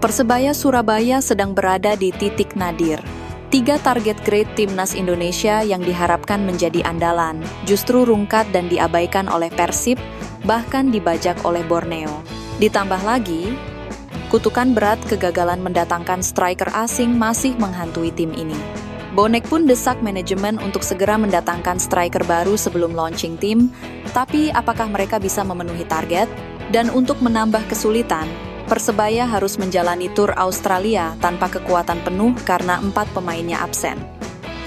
Persebaya Surabaya sedang berada di titik nadir. 3 target grade timnas Indonesia yang diharapkan menjadi andalan, justru rungkat dan diabaikan oleh Persib, bahkan dibajak oleh Borneo. Ditambah lagi, kutukan berat kegagalan mendatangkan striker asing masih menghantui tim ini. Bonek pun desak manajemen untuk segera mendatangkan striker baru sebelum launching tim, tapi apakah mereka bisa memenuhi target? Dan untuk menambah kesulitan, Persebaya harus menjalani tur Australia tanpa kekuatan penuh karena 4 pemainnya absen.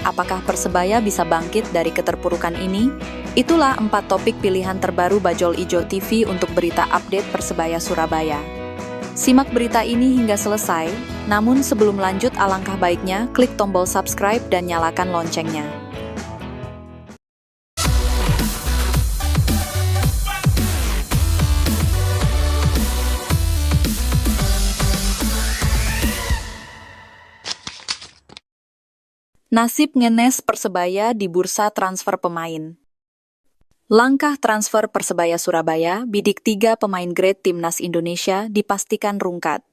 Apakah Persebaya bisa bangkit dari keterpurukan ini? Itulah 4 topik pilihan terbaru Bajul Ijo TV untuk berita update Persebaya Surabaya. Simak berita ini hingga selesai, namun sebelum lanjut alangkah baiknya klik tombol subscribe dan nyalakan loncengnya. Nasib ngenes Persebaya di bursa transfer pemain. Langkah transfer Persebaya Surabaya bidik 3 pemain grade timnas Indonesia dipastikan rungkat,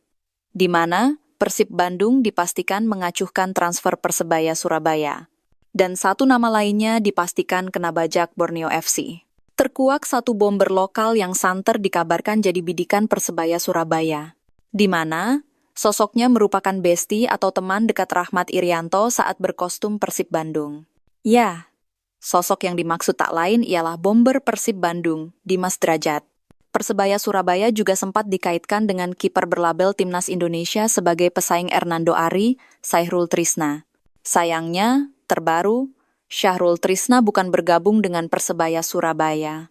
di mana Persib Bandung dipastikan mengacuhkan transfer Persebaya Surabaya, dan 1 nama lainnya dipastikan kena bajak Borneo FC. Terkuak 1 bomber lokal yang santer dikabarkan jadi bidikan Persebaya Surabaya, di mana sosoknya merupakan besti atau teman dekat Rahmat Irianto saat berkostum Persib Bandung. Ya, sosok yang dimaksud tak lain ialah bomber Persib Bandung, Dimas Drajat. Persebaya Surabaya juga sempat dikaitkan dengan kiper berlabel Timnas Indonesia sebagai pesaing Hernando Ari, Syahrul Trisna. Sayangnya, terbaru, Syahrul Trisna bukan bergabung dengan Persebaya Surabaya.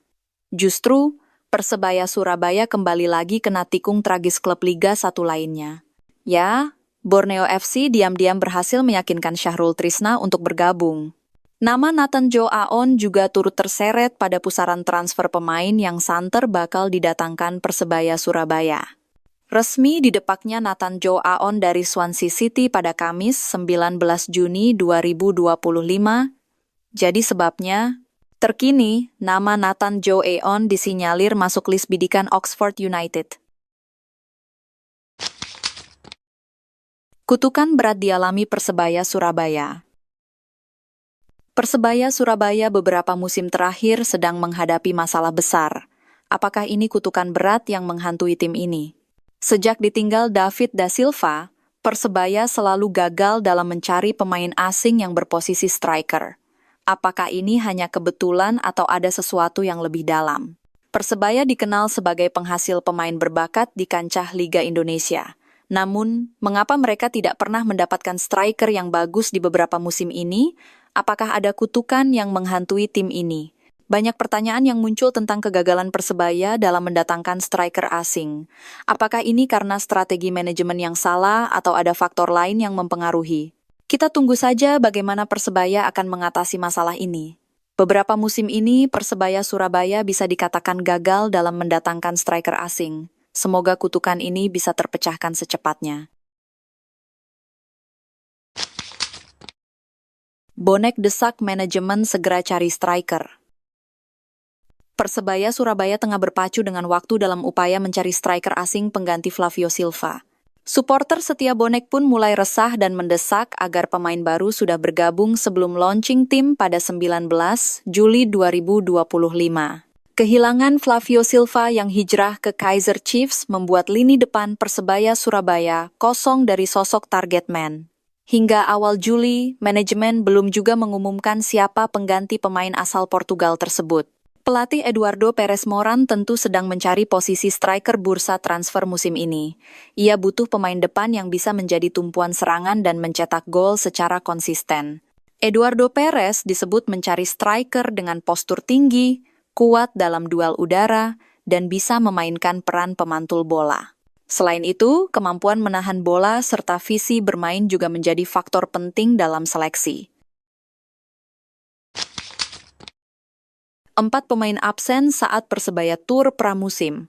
Justru, Persebaya Surabaya kembali lagi kena tikung tragis klub Liga 1 lainnya. Ya, Borneo FC diam-diam berhasil meyakinkan Syahrul Trisna untuk bergabung. Nama Nathan Jo Aon juga turut terseret pada pusaran transfer pemain yang santer bakal didatangkan Persebaya Surabaya. Resmi didepaknya Nathan Jo Aon dari Swansea City pada Kamis 19 Juni 2025. Jadi sebabnya, terkini nama Nathan Jo Aon disinyalir masuk list bidikan Oxford United. Kutukan berat dialami Persebaya Surabaya. Persebaya Surabaya beberapa musim terakhir sedang menghadapi masalah besar. Apakah ini kutukan berat yang menghantui tim ini? Sejak ditinggal David da Silva, Persebaya selalu gagal dalam mencari pemain asing yang berposisi striker. Apakah ini hanya kebetulan atau ada sesuatu yang lebih dalam? Persebaya dikenal sebagai penghasil pemain berbakat di kancah Liga Indonesia. Namun, mengapa mereka tidak pernah mendapatkan striker yang bagus di beberapa musim ini? Apakah ada kutukan yang menghantui tim ini? Banyak pertanyaan yang muncul tentang kegagalan Persebaya dalam mendatangkan striker asing. Apakah ini karena strategi manajemen yang salah atau ada faktor lain yang mempengaruhi? Kita tunggu saja bagaimana Persebaya akan mengatasi masalah ini. Beberapa musim ini, Persebaya Surabaya bisa dikatakan gagal dalam mendatangkan striker asing. Semoga kutukan ini bisa terpecahkan secepatnya. Bonek desak manajemen segera cari striker. Persebaya Surabaya tengah berpacu dengan waktu dalam upaya mencari striker asing pengganti Flavio Silva. Supporter setia Bonek pun mulai resah dan mendesak agar pemain baru sudah bergabung sebelum launching tim pada 19 Juli 2025. Kehilangan Flavio Silva yang hijrah ke Kaizer Chiefs membuat lini depan Persebaya Surabaya kosong dari sosok target man. Hingga awal Juli, manajemen belum juga mengumumkan siapa pengganti pemain asal Portugal tersebut. Pelatih Eduardo Perez Moran tentu sedang mencari posisi striker bursa transfer musim ini. Ia butuh pemain depan yang bisa menjadi tumpuan serangan dan mencetak gol secara konsisten. Eduardo Perez disebut mencari striker dengan postur tinggi, kuat dalam duel udara, dan bisa memainkan peran pemantul bola. Selain itu, kemampuan menahan bola serta visi bermain juga menjadi faktor penting dalam seleksi. 4 pemain absen saat Persebaya tur pramusim.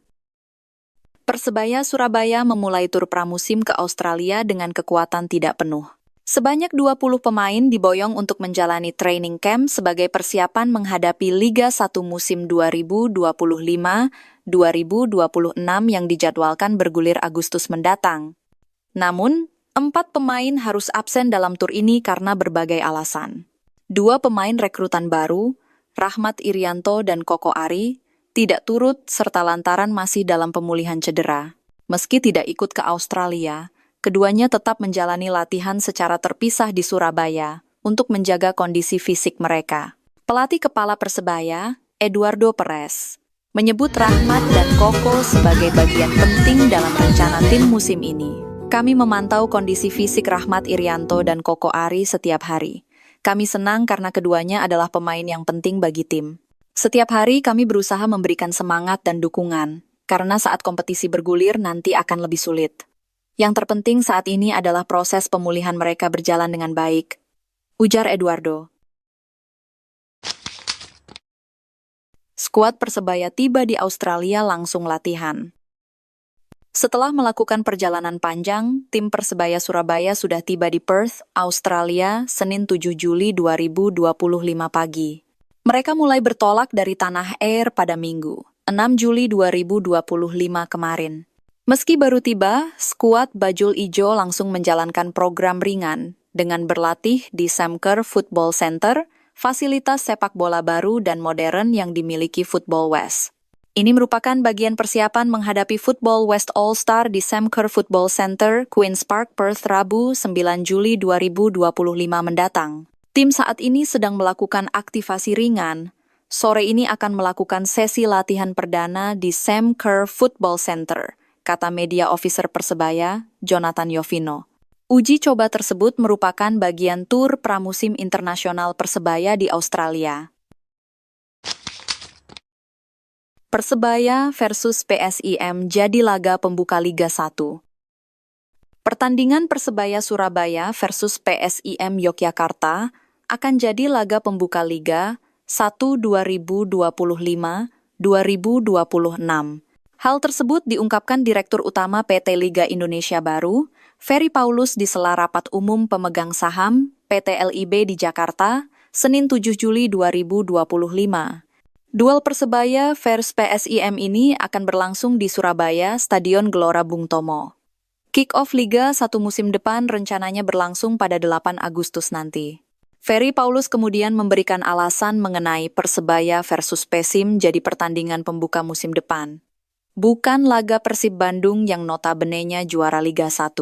Persebaya Surabaya memulai tur pramusim ke Australia dengan kekuatan tidak penuh. Sebanyak 20 pemain diboyong untuk menjalani training camp sebagai persiapan menghadapi Liga 1 musim 2025-2026 yang dijadwalkan bergulir Agustus mendatang. Namun, 4 pemain harus absen dalam tur ini karena berbagai alasan. 2 pemain rekrutan baru, Rahmat Irianto dan Koko Ari, tidak turut serta lantaran masih dalam pemulihan cedera. Meski tidak ikut ke Australia, keduanya tetap menjalani latihan secara terpisah di Surabaya untuk menjaga kondisi fisik mereka. Pelatih kepala Persebaya, Eduardo Perez, menyebut Rahmat dan Koko sebagai bagian penting dalam rencana tim musim ini. Kami memantau kondisi fisik Rahmat Irianto dan Koko Ari setiap hari. Kami senang karena keduanya adalah pemain yang penting bagi tim. Setiap hari kami berusaha memberikan semangat dan dukungan, karena saat kompetisi bergulir nanti akan lebih sulit. Yang terpenting saat ini adalah proses pemulihan mereka berjalan dengan baik, ujar Eduardo. Skuad Persebaya tiba di Australia langsung latihan. Setelah melakukan perjalanan panjang, tim Persebaya Surabaya sudah tiba di Perth, Australia, Senin 7 Juli 2025 pagi. Mereka mulai bertolak dari Tanah Air pada Minggu, 6 Juli 2025 kemarin. Meski baru tiba, skuad Bajul Ijo langsung menjalankan program ringan dengan berlatih di Sam Kerr Football Center, fasilitas sepak bola baru dan modern yang dimiliki Football West. Ini merupakan bagian persiapan menghadapi Football West All-Star di Sam Kerr Football Center, Queen's Park, Perth, Rabu 9 Juli 2025 mendatang. Tim saat ini sedang melakukan aktivasi ringan. Sore ini akan melakukan sesi latihan perdana di Sam Kerr Football Center, kata media officer Persebaya, Jonathan Yovino. Uji coba tersebut merupakan bagian tur pramusim internasional Persebaya di Australia. Persebaya versus PSIM jadi laga pembuka Liga 1. Pertandingan Persebaya Surabaya versus PSIM Yogyakarta akan jadi laga pembuka Liga 1 2025-2026. Hal tersebut diungkapkan Direktur Utama PT Liga Indonesia Baru, Ferry Paulus di sela rapat umum pemegang saham PT LIB di Jakarta, Senin 7 Juli 2025. Duel Persebaya vs PSIM ini akan berlangsung di Surabaya, Stadion Gelora Bung Tomo. Kick-off Liga 1 musim depan rencananya berlangsung pada 8 Agustus nanti. Ferry Paulus kemudian memberikan alasan mengenai Persebaya versus PSIM jadi pertandingan pembuka musim depan. Bukan laga Persib Bandung yang notabene-nya juara Liga 1.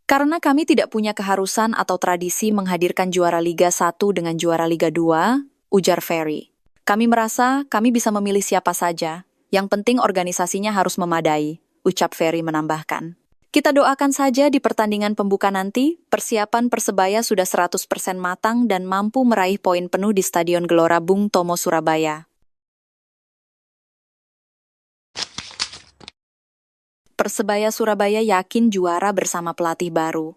Karena kami tidak punya keharusan atau tradisi menghadirkan juara Liga 1 dengan juara Liga 2, ujar Ferry. Kami merasa kami bisa memilih siapa saja, yang penting organisasinya harus memadai, ucap Ferry menambahkan. Kita doakan saja di pertandingan pembuka nanti, persiapan Persebaya sudah 100% matang dan mampu meraih poin penuh di Stadion Gelora Bung Tomo, Surabaya. Persebaya Surabaya yakin juara bersama pelatih baru.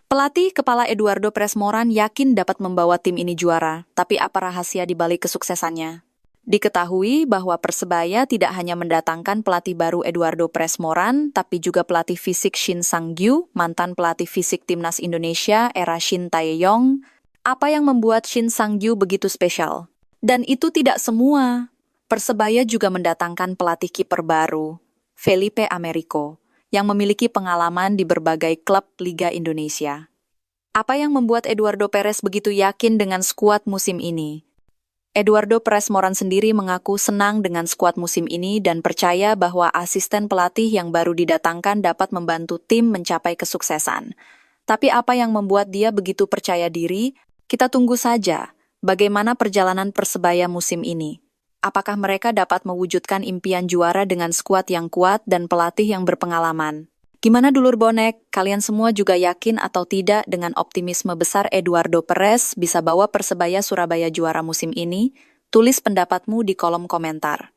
Pelatih kepala Eduardo Perez Moran yakin dapat membawa tim ini juara, tapi apa rahasia di balik kesuksesannya? Diketahui bahwa Persebaya tidak hanya mendatangkan pelatih baru Eduardo Perez Moran, tapi juga pelatih fisik Shin Sang-gyu, mantan pelatih fisik Timnas Indonesia era Shin Tae-yong. Apa yang membuat Shin Sang-gyu begitu spesial? Dan itu tidak semua. Persebaya juga mendatangkan pelatih kiper baru, Felipe Americo, yang memiliki pengalaman di berbagai klub Liga Indonesia. Apa yang membuat Eduardo Perez begitu yakin dengan skuad musim ini? Eduardo Perez Moran sendiri mengaku senang dengan skuad musim ini dan percaya bahwa asisten pelatih yang baru didatangkan dapat membantu tim mencapai kesuksesan. Tapi apa yang membuat dia begitu percaya diri? Kita tunggu saja bagaimana perjalanan Persebaya musim ini. Apakah mereka dapat mewujudkan impian juara dengan skuad yang kuat dan pelatih yang berpengalaman? Gimana dulur bonek? Kalian semua juga yakin atau tidak dengan optimisme besar Eduardo Perez bisa bawa Persebaya Surabaya juara musim ini? Tulis pendapatmu di kolom komentar.